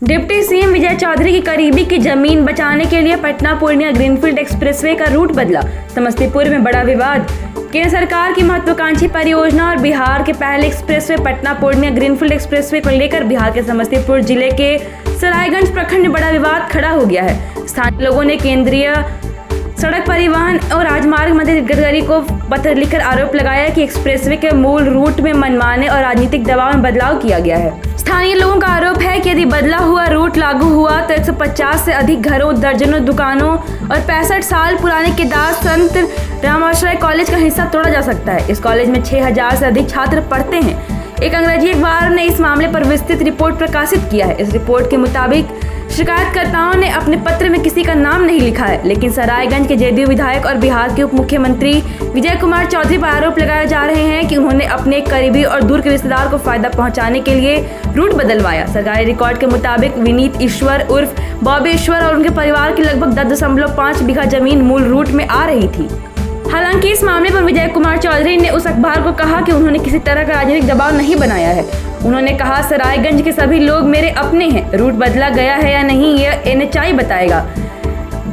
Deputy CM विजय चौधरी की करीबी की जमीन बचाने के लिए पटना पूर्णिया ग्रीनफील्ड एक्सप्रेसवे का रूट बदला। समस्तीपुर में बड़ा विवाद। केंद्र सरकार की महत्वाकांक्षी परियोजना और बिहार के पहले expressway Patna Purnia greenfield expressway को लेकर बिहार के समस्तीपुर जिले के सरायगंज प्रखंड में बड़ा विवाद खड़ा हो गया है। स्थानीय लोगों ने केंद्रीय सड़क परिवहन और राजमार्ग मंत्री गडकरी को पत्र लिखकर आरोप लगाया कि एक्सप्रेसवे के मूल रूट में मनमाने और राजनीतिक दबाव में बदलाव किया गया है। स्थानीय लोगों का आरोप है कि यदि बदला हुआ रूट लागू हुआ तो 150 से अधिक घरों, दर्जनों दुकानों और 65 साल पुराने केदार संत रामाश्रय कॉलेज का हिस्सा तोड़ा जा सकता है। इस कॉलेज में 6000 से अधिक छात्र पढ़ते हैं। एक अंग्रेजी अखबार ने इस मामले पर विस्तृत रिपोर्ट प्रकाशित किया है। इस रिपोर्ट के मुताबिक शिकायतकर्ताओं ने अपने पत्र में किसी का नाम नहीं लिखा है, लेकिन सरायगंज के जदयू विधायक और बिहार के उप मुख्यमंत्री विजय कुमार चौधरी पर आरोप लगाए जा रहे हैं कि उन्होंने अपने करीबी और दूर के रिश्तेदार को फायदा पहुंचाने के लिए रूट बदलवाया। सरकारी रिकॉर्ड के मुताबिक विनीत ईश्वर उर्फ बॉबी ईश्वर और उनके परिवार की लगभग 10.5 बीघा जमीन मूल रूट में आ रही थी। हालांकि इस मामले पर विजय कुमार चौधरी ने उस अखबार को कहा कि उन्होंने किसी तरह का राजनीतिक दबाव नहीं बनाया है। उन्होंने कहा, सरायगंज के सभी लोग मेरे अपने हैं। रूट बदला गया है या नहीं यह NHI बताएगा,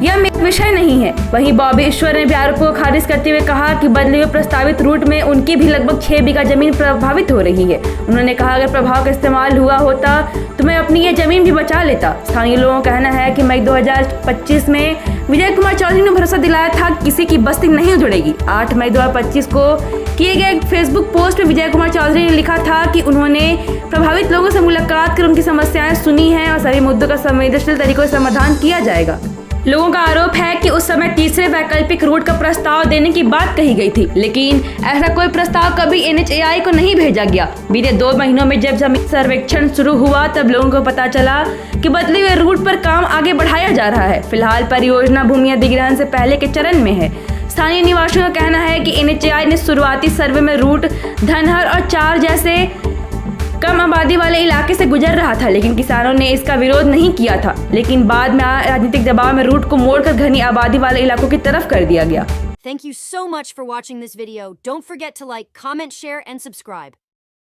यह मेरा विषय नहीं है। वहीं बॉबी ईश्वर ने भी आरोपों को खारिज करते हुए कहा कि बदले हुए प्रस्तावित रूट में उनकी भी लगभग 6 बीघा जमीन प्रभावित हो रही है। उन्होंने कहा, अगर प्रभाव का इस्तेमाल हुआ होता तो मैं अपनी ये जमीन भी बचा लेता। स्थानीय लोगों का कहना है कि मई 2025 में विजय कुमार चौधरी ने भरोसा दिलाया था कि किसी की बस्ती नहीं उजड़ेगी। 8 मई 2025 को किए गए फेसबुक पोस्ट में विजय कुमार चौधरी ने लिखा था कि उन्होंने प्रभावित लोगों से मुलाकात कर उनकी समस्याएं सुनी हैं और सभी मुद्दों का संवेदनशील तरीकों से समाधान किया जाएगा। लोगों का आरोप है कि उस समय तीसरे वैकल्पिक रूट का प्रस्ताव देने की बात कही गई थी, लेकिन ऐसा कोई प्रस्ताव कभी NHAI को नहीं भेजा गया। बीते 2 महीनों में जब जमीन सर्वेक्षण शुरू हुआ तब लोगों को पता चला कि बदले हुए रूट पर काम आगे बढ़ाया जा रहा है। फिलहाल परियोजना भूमि अधिग्रहण से पहले के चरण में है। स्थानीय निवासियों का कहना है कि NHAI ने शुरुआती सर्वे में रूट धनहर और चार जैसे कम आबादी वाले इलाके से गुजर रहा था, लेकिन किसानों ने इसका विरोध नहीं किया था। लेकिन बाद में राजनीतिक दबाव में रूट को मोड़कर घनी आबादी वाले इलाकों की तरफ कर दिया गया। Thank you so much for watching this video. Don't forget to like, comment, share and subscribe.